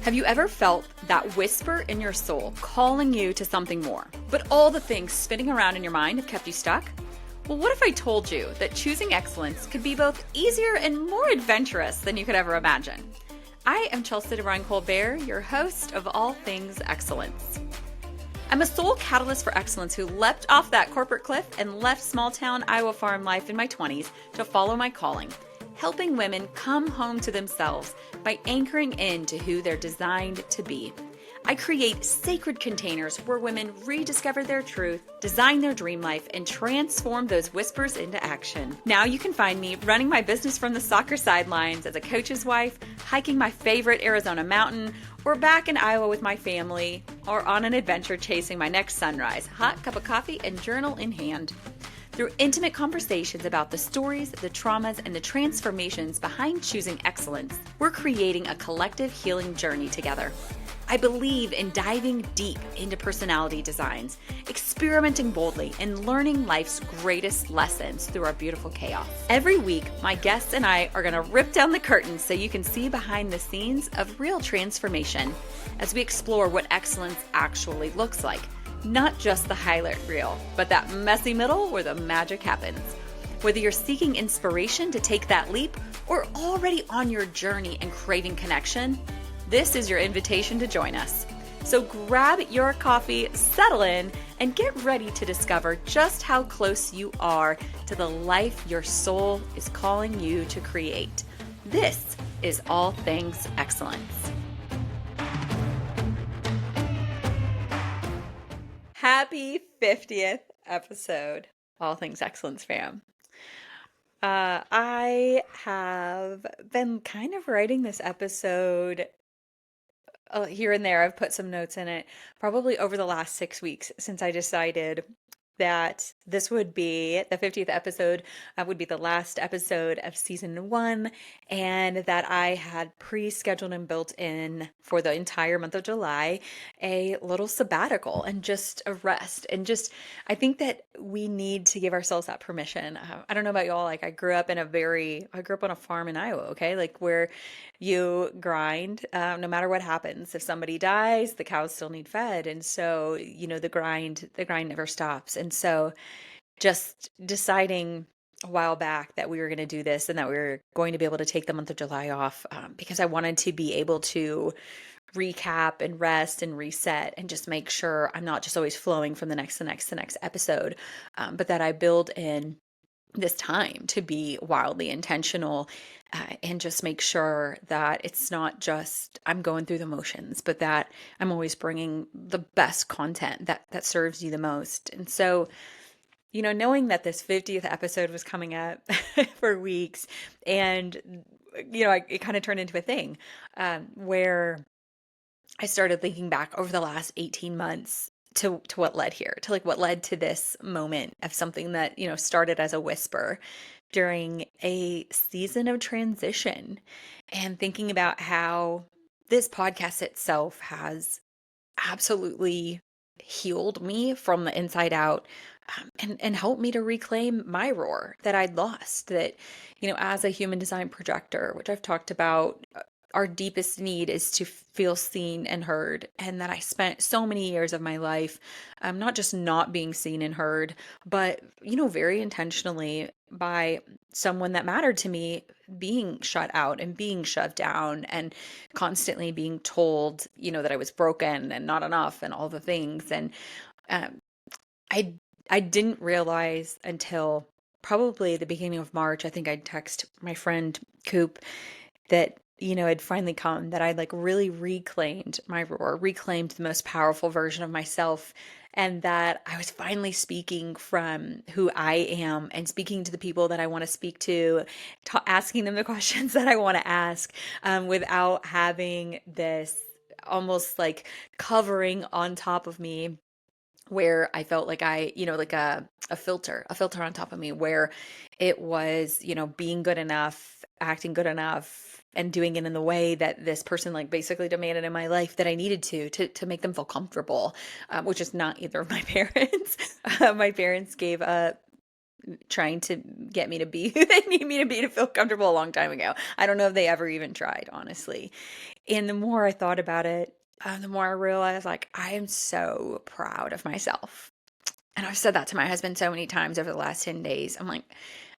Have you ever felt that whisper in your soul calling you to something more, but all the things spinning around in your mind have kept you stuck? Well, what if I told you that choosing excellence could be both easier and more adventurous than you could ever imagine? I am Chelsea DeBruin-Colbert, your host of All Things Excellence. I'm a soul catalyst for excellence who leapt off that corporate cliff and left small-town Iowa farm life in my 20s to follow my calling, helping women come home to themselves by anchoring into who they're designed to be. I create sacred containers where women rediscover their truth, design their dream life, and transform those whispers into action. Now you can find me running my business from the soccer sidelines as a coach's wife, hiking my favorite Arizona mountain, or back in Iowa with my family, or on an adventure chasing my next sunrise, hot cup of coffee and journal in hand. Through intimate conversations about the stories, the traumas, and the transformations behind choosing excellence, we're creating a collective healing journey together. I believe in diving deep into personality designs, experimenting boldly, and learning life's greatest lessons through our beautiful chaos. Every week, my guests and I are going to rip down the curtains so you can see behind the scenes of real transformation as we explore what excellence actually looks like. Not just the highlight reel, but that messy middle where the magic happens. Whether you're seeking inspiration to take that leap or already on your journey and craving connection, this is your invitation to join us. So grab your coffee, settle in, and get ready to discover just how close you are to the life your soul is calling you to create. This is All Things Excellence. Happy 50th episode, All Things Excellence fam. I have been kind of writing this episode here and there. I've put some notes in it probably over the last 6 weeks since I decided that this would be the 50th episode, would be the last episode of season 1, and that I had pre-scheduled and built in for the entire month of July a little sabbatical and just a rest. And just, I think that we need to give ourselves that permission. I don't know about y'all, like I grew up on a farm in Iowa, okay? Like where you grind, no matter what happens. If somebody dies, the cows still need fed. And so, the grind never stops. And so just deciding a while back that we were going to do this and that we were going to be able to take the month of July off, because I wanted to be able to recap and rest and reset and just make sure I'm not just always flowing from the next episode, but that I build in this time to be wildly intentional, and just make sure that it's not just I'm going through the motions, but that I'm always bringing the best content that serves you the most. And so, knowing that this 50th episode was coming up for weeks, and it kind of turned into a thing where I started thinking back over the last 18 months to what led here, to like what led to this moment of something that, started as a whisper during a season of transition, and thinking about how this podcast itself has absolutely healed me from the inside out, and helped me to reclaim my roar that I'd lost. That, as a human design projector, which I've talked about, our deepest need is to feel seen and heard. And that I spent so many years of my life, not just not being seen and heard, but, very intentionally by someone that mattered to me being shut out and being shoved down and constantly being told, that I was broken and not enough and all the things. And I didn't realize until probably the beginning of March, I think I'd text my friend Coop that, it'd finally come, that I'd like really reclaimed my roar, reclaimed the most powerful version of myself, and that I was finally speaking from who I am and speaking to the people that I want to speak to, asking them the questions that I want to ask, without having this almost like covering on top of me, where I felt like like a filter on top of me, where it was, being good enough, acting good enough, and doing it in the way that this person like basically demanded in my life that I needed to make them feel comfortable, which is not either of my parents. My parents gave up trying to get me to be who they need me to be to feel comfortable a long time ago. I don't know if they ever even tried, honestly. And the more I thought about it, the more I realized like I am so proud of myself. And I've said that to my husband so many times over the last 10 days. I'm like,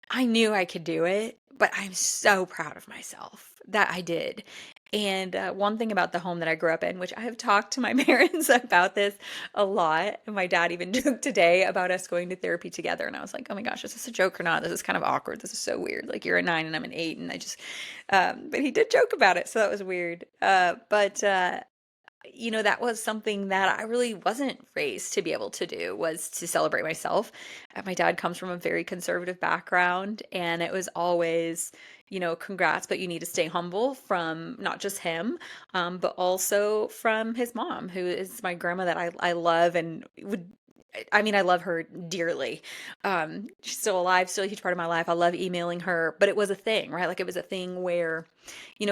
I knew I could do it, but I'm so proud of myself that I did. And one thing about the home that I grew up in, which I have talked to my parents about this a lot, and my dad even joked today about us going to therapy together. And I was like, oh my gosh, is this a joke or not? This is kind of awkward. This is so weird. Like you're a 9 and I'm an 8. And but he did joke about it. So that was weird. That was something that I really wasn't raised to be able to do, was to celebrate myself. My dad comes from a very conservative background, and it was always, congrats, but you need to stay humble from not just him, but also from his mom, who is my grandma that I love and I love her dearly. She's still alive, still a huge part of my life. I love emailing her, but it was a thing, right? Like it was a thing where,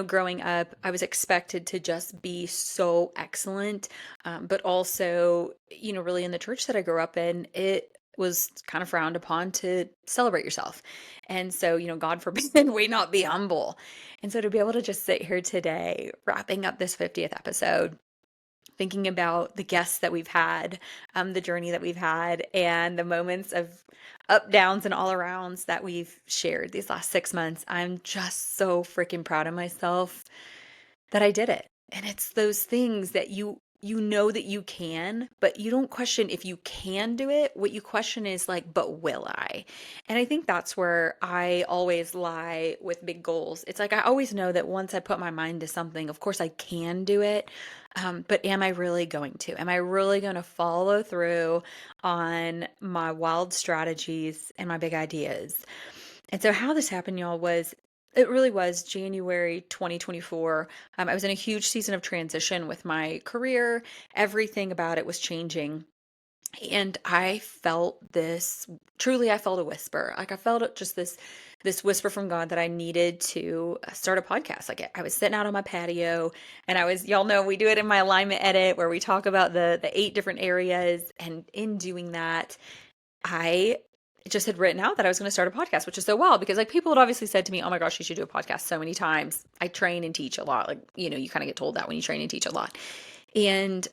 growing up, I was expected to just be so excellent. But also, really in the church that I grew up in, it was kind of frowned upon to celebrate yourself. And so, God forbid we not be humble. And so to be able to just sit here today, wrapping up this 50th episode, thinking about the guests that we've had, the journey that we've had, and the moments of up, downs, and all arounds that we've shared these last 6 months. I'm just so freaking proud of myself that I did it. And it's those things that you know that you can, but you don't question if you can do it. What you question is like, but will I? And I think that's where I always lie with big goals. It's like I always know that once I put my mind to something, of course I can do it. But am I really going to? Am I really going to follow through on my wild strategies and my big ideas? And so how this happened, y'all, was it really was January 2024. I was in a huge season of transition with my career. Everything about it was changing. And I felt this, truly, I felt a whisper. Like I felt just this whisper from God that I needed to start a podcast. Like I was sitting out on my patio, and y'all know we do it in my alignment edit where we talk about the 8 different areas. And in doing that, I just had written out that I was going to start a podcast, which is so wild because like people had obviously said to me, oh my gosh, you should do a podcast so many times. I train and teach a lot. Like, you kind of get told that when you train and teach a lot. And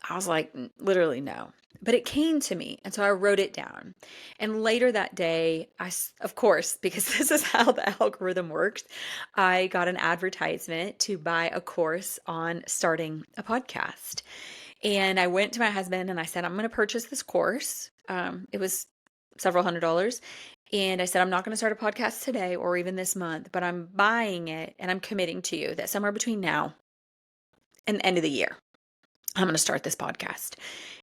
I was like, literally no. But it came to me. And so I wrote it down. And later that day, of course, because this is how the algorithm works, I got an advertisement to buy a course on starting a podcast. And I went to my husband and I said, I'm going to purchase this course. It was several $100s. And I said, I'm not going to start a podcast today or even this month, but I'm buying it and I'm committing to you that somewhere between now and the end of the year, I'm going to start this podcast.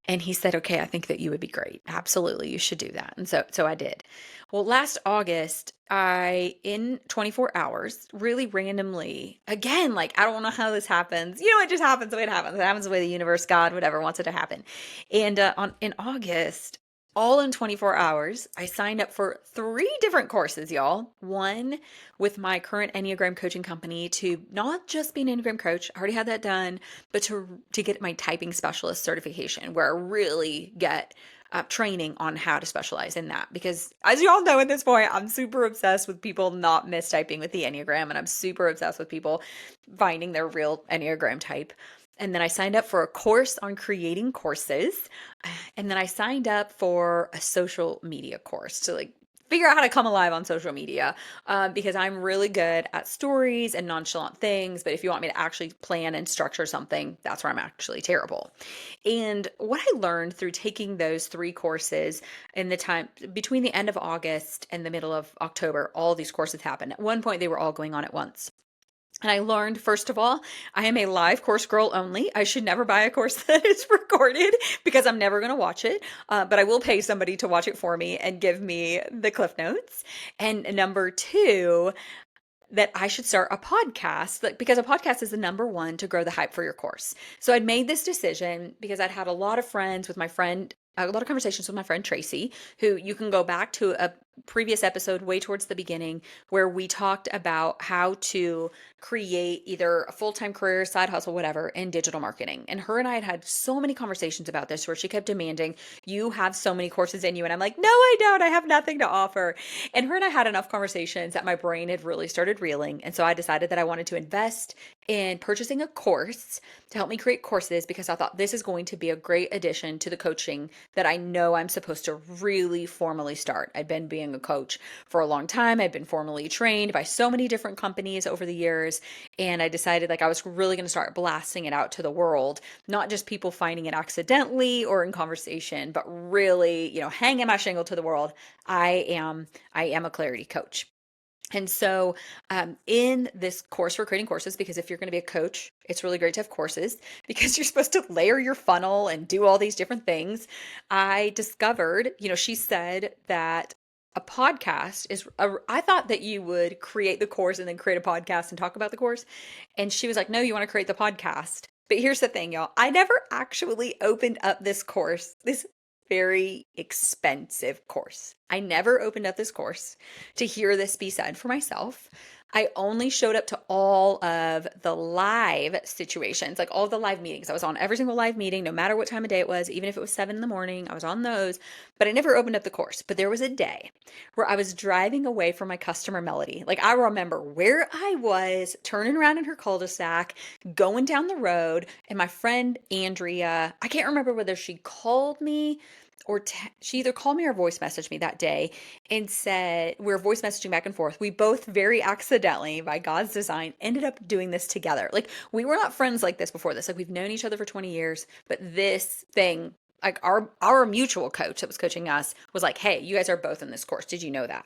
And he said, okay, I think that you would be great. Absolutely. You should do that. And so I did. Well, last August, in 24 hours, really randomly, again, like, I don't know how this happens. It just happens the way it happens. It happens the way the universe, God, whatever wants it to happen. And in August, all in 24 hours, I signed up for 3 different courses, y'all. One with my current Enneagram coaching company to not just be an Enneagram coach, I already had that done, but to get my typing specialist certification where I really get training on how to specialize in that. Because as you all know at this point, I'm super obsessed with people not mistyping with the Enneagram, and I'm super obsessed with people finding their real Enneagram type. And then I signed up for a course on creating courses. And then I signed up for a social media course to like figure out how to come alive on social media, because I'm really good at stories and nonchalant things. But if you want me to actually plan and structure something, that's where I'm actually terrible. And what I learned through taking those 3 courses in the time between the end of August and the middle of October, all these courses happened. At one point, they were all going on at once. And I learned, first of all, I am a live course girl only. I should never buy a course that is recorded because I'm never going to watch it. But I will pay somebody to watch it for me and give me the cliff notes. And number 2, that I should start a podcast, because a podcast is the number 1 to grow the hype for your course. So I'd made this decision because I'd had a lot of conversations with my friend Tracy, who you can go back to previous episode way towards the beginning where we talked about how to create either a full-time career, side hustle, whatever, in digital marketing. And her and I had so many conversations about this where she kept demanding, you have so many courses in you. And I'm like, no, I don't. I have nothing to offer. And her and I had enough conversations that my brain had really started reeling. And so I decided that I wanted to invest in purchasing a course to help me create courses because I thought this is going to be a great addition to the coaching that I know I'm supposed to really formally start. I'd been being a coach for a long time. I'd been formally trained by so many different companies over the years. And I decided like I was really going to start blasting it out to the world, not just people finding it accidentally or in conversation, but really, hanging my shingle to the world. I am a clarity coach. And so, in this course, we're creating courses because if you're going to be a coach, it's really great to have courses because you're supposed to layer your funnel and do all these different things. I discovered, she said that a podcast I thought that you would create the course and then create a podcast and talk about the course. And she was like, no, you want to create the podcast. But here's the thing, y'all. I never actually opened up this course, this very expensive course. I never opened up this course to hear this be said for myself. I only showed up to all of the live situations, like all the live meetings. I was on every single live meeting, no matter what time of day it was, even if it was 7 a.m, I was on those, but I never opened up the course. But there was a day where I was driving away from my customer Melody. Like I remember where I was turning around in her cul-de-sac, going down the road, and my friend Andrea, I can't remember whether she called me or she either called me or voice messaged me that day and said, we were voice messaging back and forth. We both very accidentally, by God's design, ended up doing this together. Like we were not friends like this before this. Like we've known each other for 20 years, but this thing, like our mutual coach that was coaching us was like, hey, you guys are both in this course. Did you know that?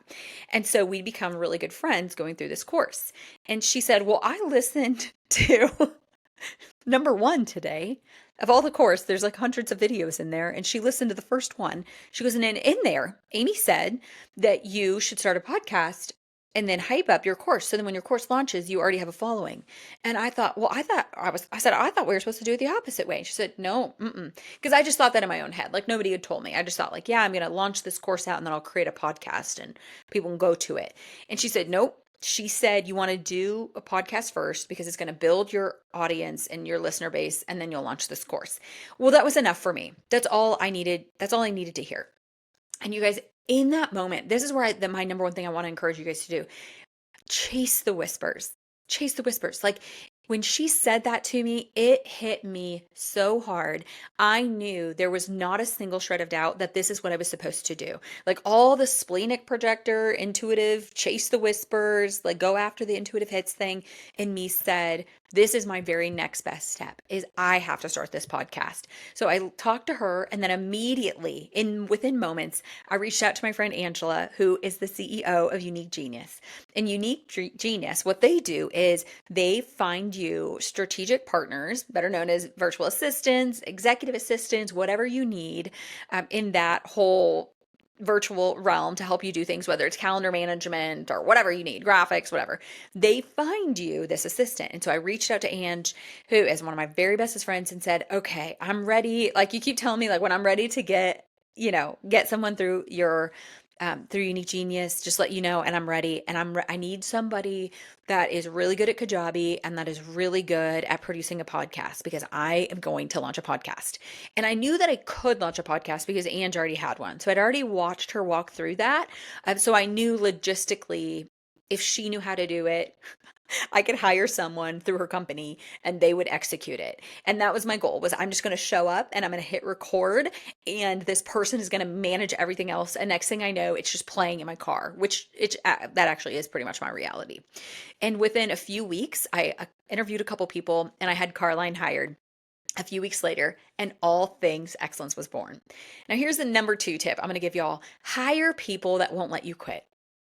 And so we become really good friends going through this course. And she said, well, I listened to number one today. Of all the course, there's like hundreds of videos in there. And she listened to the first one. She goes, and in there, Amy said that you should start a podcast and then hype up your course. So then when your course launches, you already have a following. And I thought, well, I thought we were supposed to do it the opposite way. And she said, no, because I just thought that in my own head. Like nobody had told me. I just thought like, yeah, I'm going to launch this course out and then I'll create a podcast and people can go to it. And she said, nope. She said, you want to do a podcast first because it's going to build your audience and your listener base, and then you'll launch this course. Well, that was enough for me. That's all I needed. That's all I needed to hear. And you guys, in that moment, this is where my number one thing I want to encourage you guys to do, chase the whispers. Chase the whispers. Like when she said that to me, it hit me so hard. I knew there was not a single shred of doubt that this is what I was supposed to do. Like all the splenic projector, intuitive, chase the whispers, like go after the intuitive hits thing in me said, this is my very next best step is I have to start this podcast. So I talked to her and then immediately within moments, I reached out to my friend Angela, who is the CEO of Unique Genius. And Unique Genius, what they do is they find you strategic partners, better known as virtual assistants, executive assistants, whatever you need in that whole virtual realm to help you do things, whether it's calendar management or whatever you need, graphics, whatever. They find you this assistant. And so I reached out to Ange, who is one of my very bestest friends, and said, okay, I'm ready. Like you keep telling me like when I'm ready to get someone through your through Unique Genius, just let you know, and I'm ready. And I need somebody that is really good at Kajabi and that is really good at producing a podcast because I am going to launch a podcast. And I knew that I could launch a podcast because Ange already had one. So I'd already watched her walk through that. So I knew logistically, if she knew how to do it, I could hire someone through her company and they would execute it. And that was my goal was I'm just going to show up and I'm going to hit record and this person is going to manage everything else. And next thing I know, it's just playing in my car, which that actually is pretty much my reality. And within a few weeks, I interviewed a couple people and I had Carline hired a few weeks later, and All Things Excellence was born. Now here's the number 2 tip I'm going to give y'all. Hire people that won't let you quit.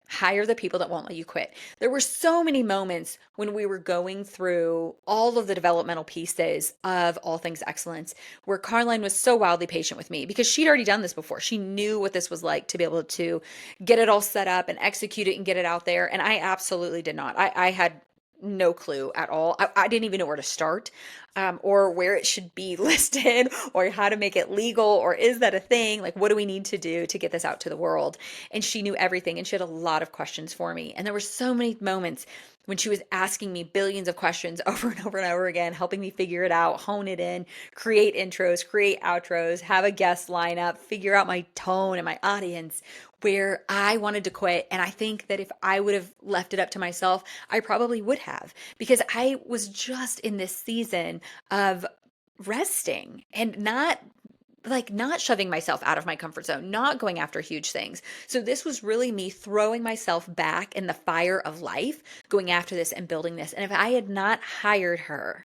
Hire the people that won't let you quit. There were so many moments when we were going through all of the developmental pieces of All Things Excellence where Caroline was so wildly patient with me because she'd already done this before. She knew what this was like to be able to get it all set up and execute it and get it out there. And I absolutely did not. I had no clue at all. I didn't even know where to start, or where it should be listed, or how to make it legal, or is that a thing? Like, what do we need to do to get this out to the world? And she knew everything, and she had a lot of questions for me. And there were so many moments when she was asking me billions of questions over and over and over again, helping me figure it out, hone it in, create intros, create outros, have a guest lineup, figure out my tone and my audience, where I wanted to quit. And I think that if I would have left it up to myself, I probably would have, because I was just in this season of resting and not shoving myself out of my comfort zone, not going after huge things. So this was really me throwing myself back in the fire of life, going after this and building this. And if I had not hired her,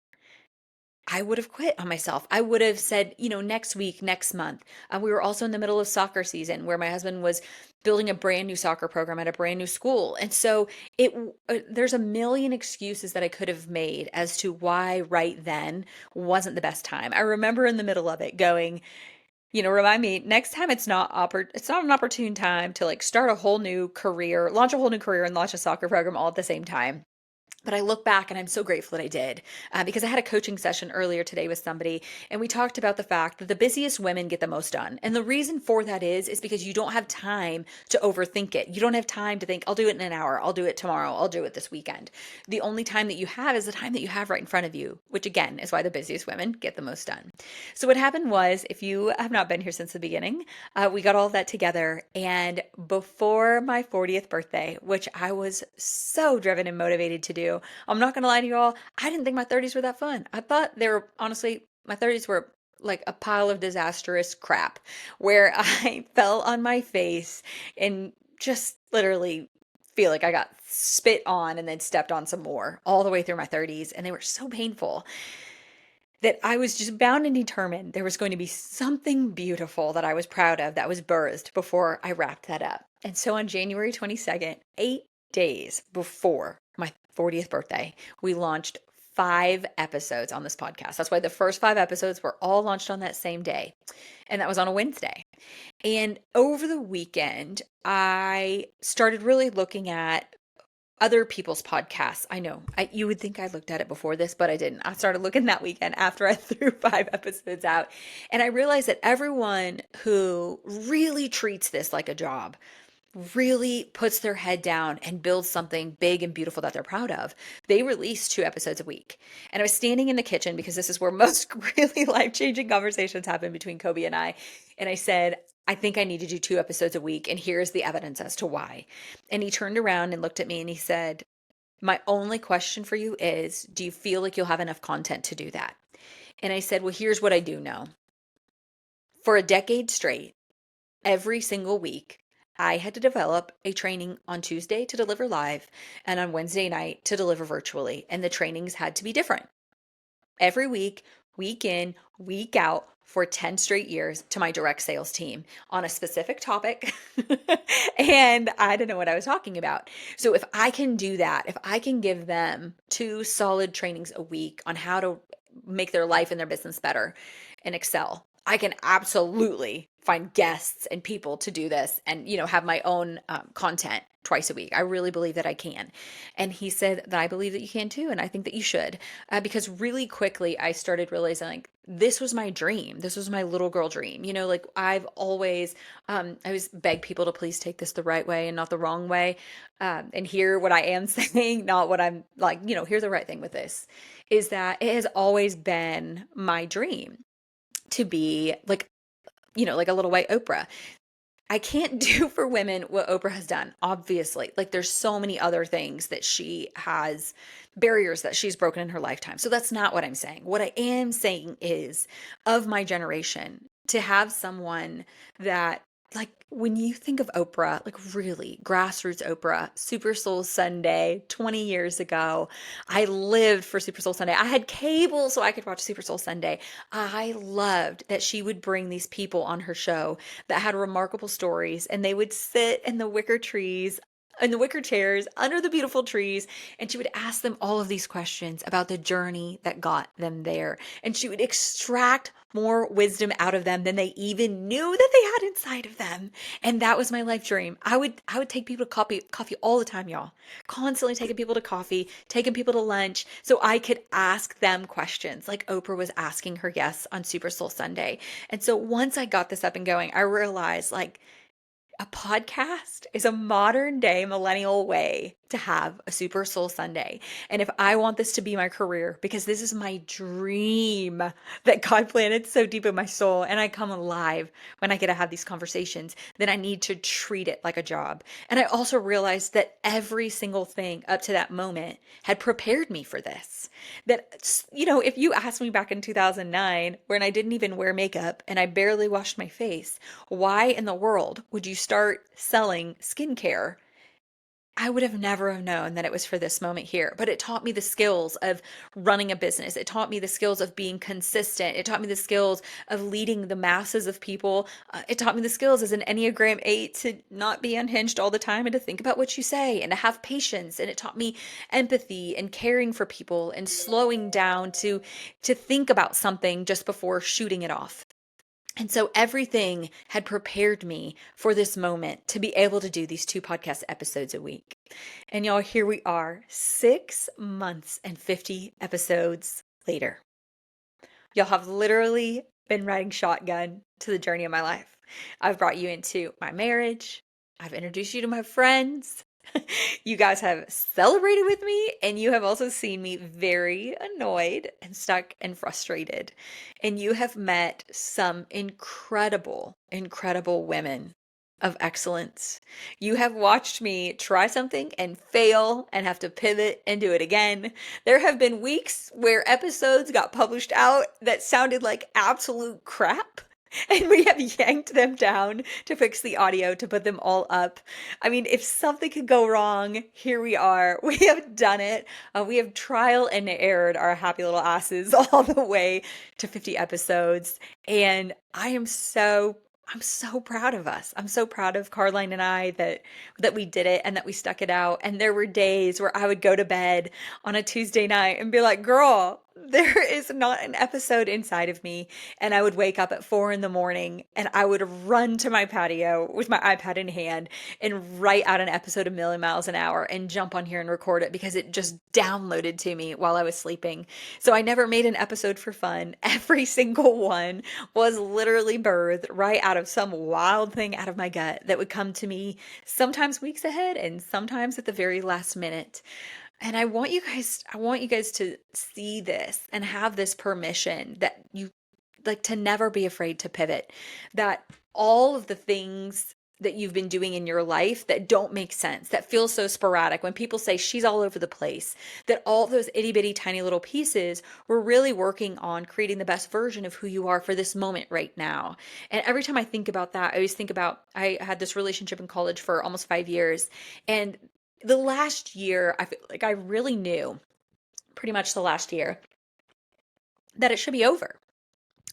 I would have quit on myself. I would have said, next week, next month. We were also in the middle of soccer season where my husband was building a brand new soccer program at a brand new school. And so there's a million excuses that I could have made as to why right then wasn't the best time. I remember in the middle of it going, remind me next time it's not an opportune time to like start a whole new career, launch a whole new career and launch a soccer program all at the same time. But I look back and I'm so grateful that I did, because I had a coaching session earlier today with somebody, and we talked about the fact that the busiest women get the most done. And the reason for that is because you don't have time to overthink it. You don't have time to think, I'll do it in an hour, I'll do it tomorrow, I'll do it this weekend. The only time that you have is the time that you have right in front of you, which again is why the busiest women get the most done. So what happened was, if you have not been here since the beginning, we got all of that together. And before my 40th birthday, which I was so driven and motivated to do, I'm not going to lie to you all, I didn't think my 30s were that fun. I thought they were, honestly, my 30s were like a pile of disastrous crap where I fell on my face and just literally feel like I got spit on and then stepped on some more all the way through my 30s. And they were so painful that I was just bound and determined there was going to be something beautiful that I was proud of that was birthed before I wrapped that up. And so on January 22nd, 8 days before my 40th birthday, we launched 5 episodes on this podcast. That's why the first 5 episodes were all launched on that same day. And that was on a Wednesday. And over the weekend, I started really looking at other people's podcasts. I know you would think I looked at it before this, but I didn't. I started looking that weekend after I threw 5 episodes out. And I realized that everyone who really treats this like a job, really puts their head down and builds something big and beautiful that they're proud of, they release 2 episodes a week. And I was standing in the kitchen, because this is where most really life-changing conversations happen between Kobe and I. And I said, I think I need to do 2 episodes a week, and here's the evidence as to why. And he turned around and looked at me and he said, my only question for you is, do you feel like you'll have enough content to do that? And I said, well, here's what I do know. For a decade straight, every single week, I had to develop a training on Tuesday to deliver live and on Wednesday night to deliver virtually. And the trainings had to be different every week, week in, week out, for 10 straight years, to my direct sales team on a specific topic. And I didn't know what I was talking about. So if I can do that, if I can give them 2 solid trainings a week on how to make their life and their business better and excel, I can absolutely find guests and people to do this and, have my own content twice a week. I really believe that I can. And he said that I believe that you can too. And I think that you should, because really quickly I started realizing like this was my dream. This was my little girl dream. Like I've always, I always beg people to please take this the right way and not the wrong way, and hear what I am saying, not what I'm like, hear the right thing with this, is that it has always been my dream to be like, like a little white Oprah. I can't do for women what Oprah has done, obviously. Like there's so many other things that she has, barriers that she's broken in her lifetime. So that's not what I'm saying. What I am saying is, of my generation, to have someone that, like, when you think of Oprah, like really grassroots Oprah, Super Soul Sunday, 20 years ago, I lived for Super Soul Sunday. I had cable so I could watch Super Soul Sunday. I loved that she would bring these people on her show that had remarkable stories, and they would sit in the wicker trees in the wicker chairs under the beautiful trees, and she would ask them all of these questions about the journey that got them there. And she would extract more wisdom out of them than they even knew that they had inside of them. And that was my life dream. I would take people to coffee all the time, y'all. Constantly taking people to coffee, taking people to lunch so I could ask them questions like Oprah was asking her guests on Super Soul Sunday. And so once I got this up and going, I realized like a podcast is a modern day millennial way to have a Super Soul Sunday. And if I want this to be my career, because this is my dream that God planted so deep in my soul, and I come alive when I get to have these conversations, then I need to treat it like a job. And I also realized that every single thing up to that moment had prepared me for this. That, if you asked me back in 2009, when I didn't even wear makeup and I barely washed my face, why in the world would you start selling skincare? I would have never have known that it was for this moment here, but it taught me the skills of running a business. It taught me the skills of being consistent. It taught me the skills of leading the masses of people. It taught me the skills as an Enneagram 8 to not be unhinged all the time and to think about what you say and to have patience. And it taught me empathy and caring for people and slowing down to think about something just before shooting it off. And so everything had prepared me for this moment to be able to do these 2 podcast episodes a week. And y'all, here we are, 6 months and 50 episodes later. Y'all have literally been riding shotgun to the journey of my life. I've brought you into my marriage. I've introduced you to my friends. You guys have celebrated with me, and you have also seen me very annoyed and stuck and frustrated. And you have met some incredible, incredible women of excellence. You have watched me try something and fail and have to pivot and do it again. There have been weeks where episodes got published out that sounded like absolute crap. And we have yanked them down to fix the audio to put them all up. I mean, if something could go wrong, here we are. We have done it. We have trial and errored our happy little asses all the way to 50 episodes. And I'm so proud of us. I'm so proud of Carline and I that we did it and that we stuck it out. And there were days where I would go to bed on a Tuesday night and be like, girl, there is not an episode inside of me. And I would wake up at 4 a.m. and I would run to my patio with my iPad in hand and write out an episode of Million Miles an Hour and jump on here and record it because it just downloaded to me while I was sleeping. So I never made an episode for fun. Every single one was literally birthed right out of some wild thing out of my gut that would come to me sometimes weeks ahead and sometimes at the very last minute. And I want you guys to see this and have this permission that you like to never be afraid to pivot. That all of the things that you've been doing in your life that don't make sense, that feel so sporadic, when people say she's all over the place, that all those itty bitty tiny little pieces were really working on creating the best version of who you are for this moment right now. And every time I think about that, I always think about I had this relationship in college for almost 5 years. And the last year, I feel like I really knew pretty much the last year that it should be over.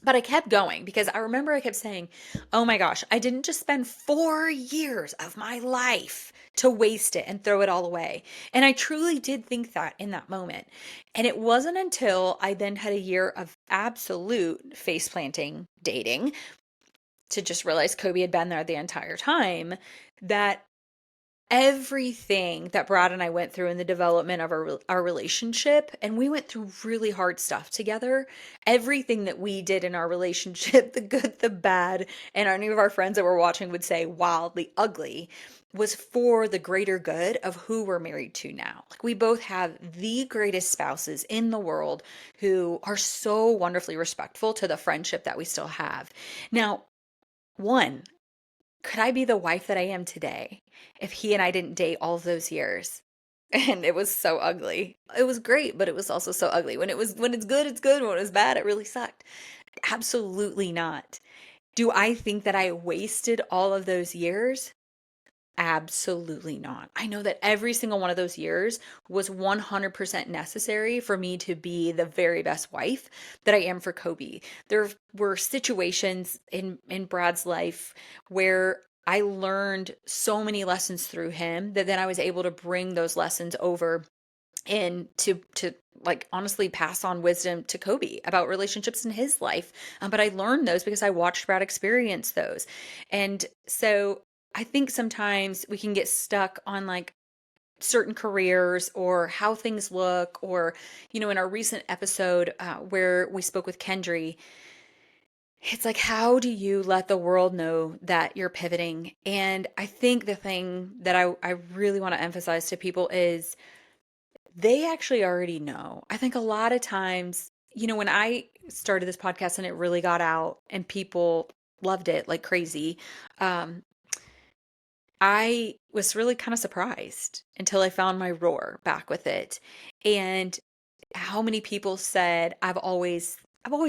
But I kept going because I remember I kept saying, oh my gosh, I didn't just spend 4 years of my life to waste it and throw it all away. And I truly did think that in that moment. And it wasn't until I then had a year of absolute face planting dating to just realize Kobe had been there the entire time that everything that Brad and I went through in the development of our relationship, and we went through really hard stuff together. Everything that we did in our relationship, the good, the bad, and any of our friends that were watching would say wildly ugly, was for the greater good of who we're married to now. Like we both have the greatest spouses in the world who are so wonderfully respectful to the friendship that we still have. Now, one, could I be the wife that I am today if he and I didn't date all of those years? And it was so ugly. It was great, but it was also so ugly. When it's good, it's good. When it was bad, it really sucked. Absolutely not. Do I think that I wasted all of those years? Absolutely not. I know that every single one of those years was 100% necessary for me to be the very best wife that I am for Kobe. There were situations in Brad's life where I learned so many lessons through him that then I was able to bring those lessons over and to like honestly pass on wisdom to Kobe about relationships in his life. But I learned those because I watched Brad experience those. And so I think sometimes we can get stuck on like certain careers or how things look, or, in our recent episode where we spoke with Kendry, it's like, how do you let the world know that you're pivoting? And I think the thing that I really want to emphasize to people is they actually already know. I think a lot of times, when I started this podcast and it really got out and people loved it like crazy, um, I was really kind of surprised until I found my roar back with it. And how many people said, I've always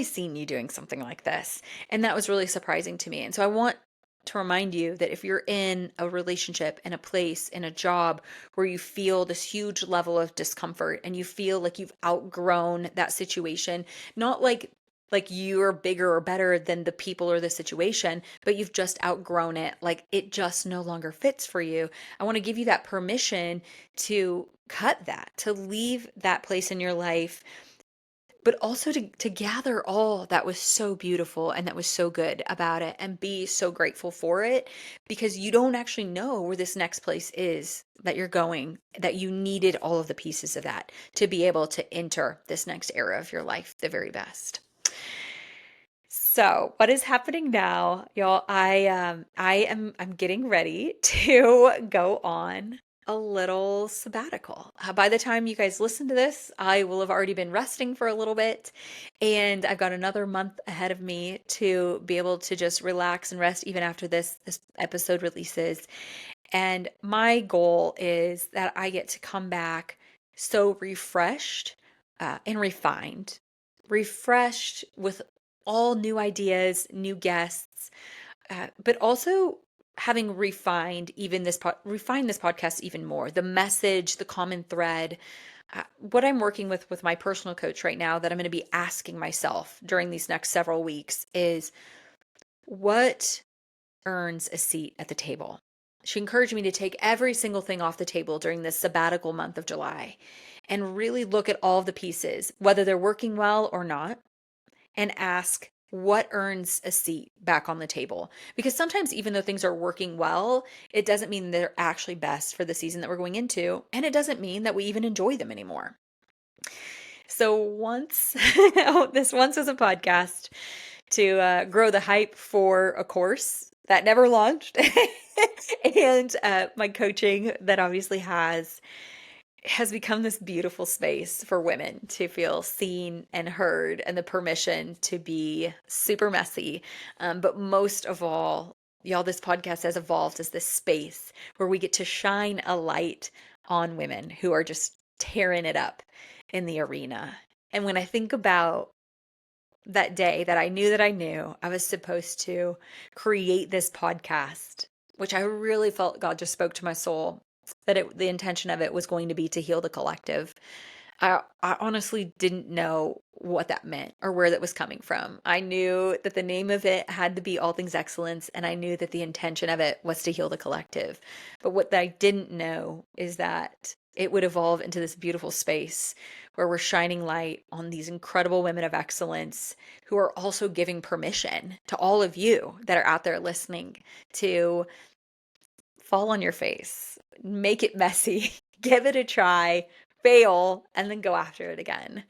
seen you doing something like this. And that was really surprising to me. And so I want to remind you that if you're in a relationship, in a place, in a job where you feel this huge level of discomfort and you feel like you've outgrown that situation, not like you're bigger or better than the people or the situation, but you've just outgrown it, like it just no longer fits for you. I want to give you that permission to cut that, to leave that place in your life, but also to gather all that was so beautiful and that was so good about it and be so grateful for it, because you don't actually know where this next place is that you're going, that you needed all of the pieces of that to be able to enter this next era of your life the very best. So, what is happening now, y'all? I'm getting ready to go on a little sabbatical. By the time you guys listen to this, I will have already been resting for a little bit, and I've got another month ahead of me to be able to just relax and rest even after this episode releases. And my goal is that I get to come back so refreshed and refined, refreshed with all new ideas, new guests, but also having refined this podcast even more. The message, the common thread, what I'm working with my personal coach right now that I'm going to be asking myself during these next several weeks is, what earns a seat at the table? She encouraged me to take every single thing off the table during this sabbatical month of July and really look at all the pieces, whether they're working well or not, and ask what earns a seat back on the table. Because sometimes, even though things are working well, it doesn't mean they're actually best for the season that we're going into. And it doesn't mean that we even enjoy them anymore. So once was a podcast to grow the hype for a course that never launched. And my coaching that obviously has become this beautiful space for women to feel seen and heard, and the permission to be super messy. But most of all, y'all, this podcast has evolved as this space where we get to shine a light on women who are just tearing it up in the arena. And when I think about that day that I knew I was supposed to create this podcast, which I really felt God just spoke to my soul, that the intention of it was going to be to heal the collective. I honestly didn't know what that meant or where that was coming from. I knew that the name of it had to be All Things Excellence, and I knew that the intention of it was to heal the collective. But what I didn't know is that it would evolve into this beautiful space where we're shining light on these incredible women of excellence who are also giving permission to all of you that are out there listening to fall on your face, make it messy, give it a try, fail, and then go after it again.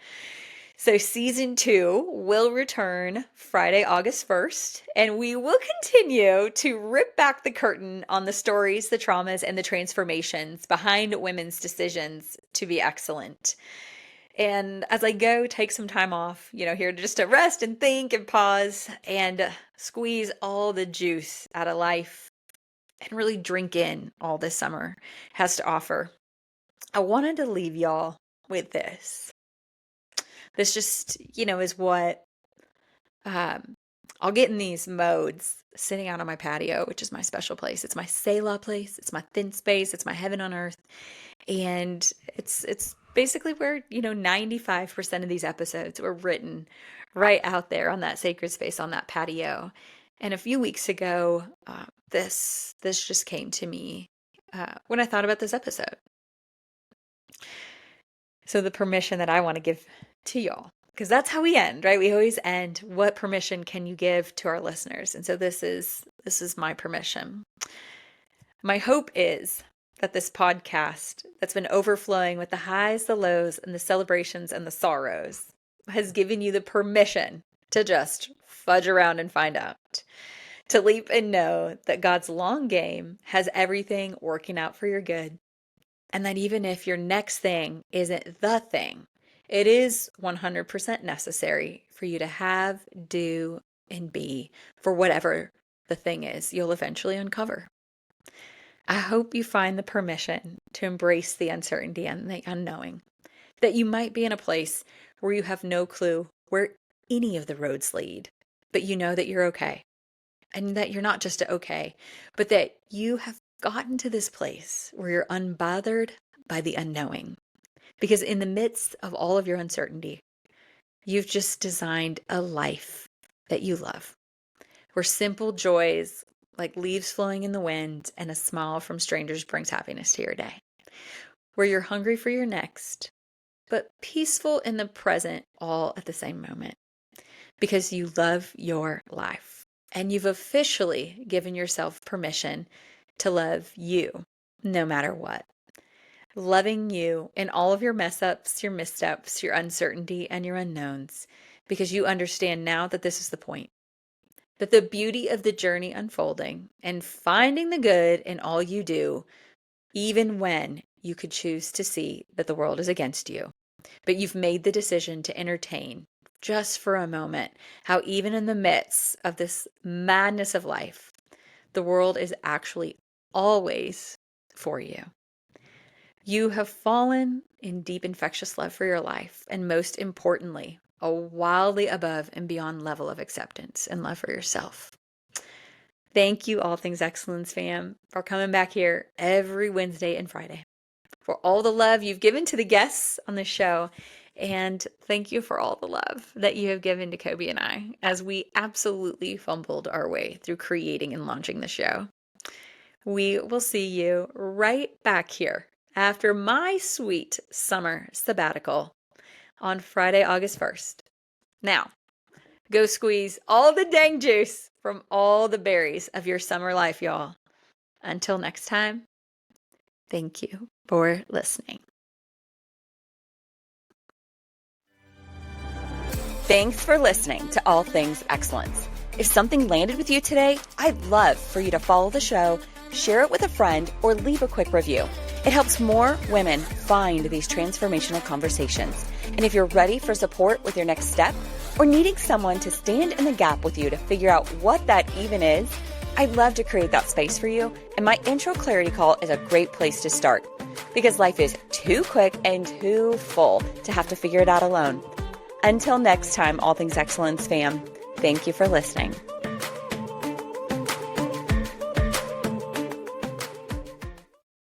So, season 2 will return Friday, August 1st, and we will continue to rip back the curtain on the stories, the traumas, and the transformations behind women's decisions to be excellent. And as I go, take some time off, here just to rest and think and pause and squeeze all the juice out of life and really drink in all this summer has to offer. I wanted to leave y'all with this. This just, is what I'll get in these modes sitting out on my patio, which is my special place. It's my Selah place. It's my thin space. It's my heaven on earth. And it's basically where, 95% of these episodes were written right out there on that sacred space on that patio. And a few weeks ago, this just came to me when I thought about this episode. So the permission that I want to give to y'all, because that's how we end, right? We always end, what permission can you give to our listeners? And so this is my permission. My hope is that this podcast that's been overflowing with the highs, the lows, and the celebrations and the sorrows has given you the permission to just fudge around and find out, to leap and know that God's long game has everything working out for your good. And that even if your next thing isn't the thing, it is 100% necessary for you to have, do, and be for whatever the thing is you'll eventually uncover. I hope you find the permission to embrace the uncertainty and the unknowing, that you might be in a place where you have no clue where any of the roads lead, but you know that you're okay. And that you're not just okay, but that you have gotten to this place where you're unbothered by the unknowing. Because in the midst of all of your uncertainty, you've just designed a life that you love, where simple joys like leaves flowing in the wind and a smile from strangers brings happiness to your day, where you're hungry for your next, but peaceful in the present all at the same moment, because you love your life. And you've officially given yourself permission to love you no matter what. Loving you in all of your mess ups, your missteps, your uncertainty, and your unknowns, because you understand now that this is the point. That the beauty of the journey unfolding and finding the good in all you do, even when you could choose to see that the world is against you. But you've made the decision to entertain just for a moment how even in the midst of this madness of life, the world is actually always for you. You have fallen in deep infectious love for your life, and most importantly, a wildly above and beyond level of acceptance and love for yourself. Thank you, All Things Excellence fam, for coming back here every Wednesday and Friday, for all the love you've given to the guests on the show. And thank you for all the love that you have given to Kobe and I as we absolutely fumbled our way through creating and launching the show. We will see you right back here after my sweet summer sabbatical on Friday, August 1st. Now, go squeeze all the dang juice from all the berries of your summer life, y'all. Until next time, thank you for listening. Thanks for listening to All Things Excellence. If something landed with you today, I'd love for you to follow the show, share it with a friend, or leave a quick review. It helps more women find these transformational conversations. And if you're ready for support with your next step, or needing someone to stand in the gap with you to figure out what that even is, I'd love to create that space for you. And my intro clarity call is a great place to start, because life is too quick and too full to have to figure it out alone. Until next time, All Things Excellence fam, thank you for listening.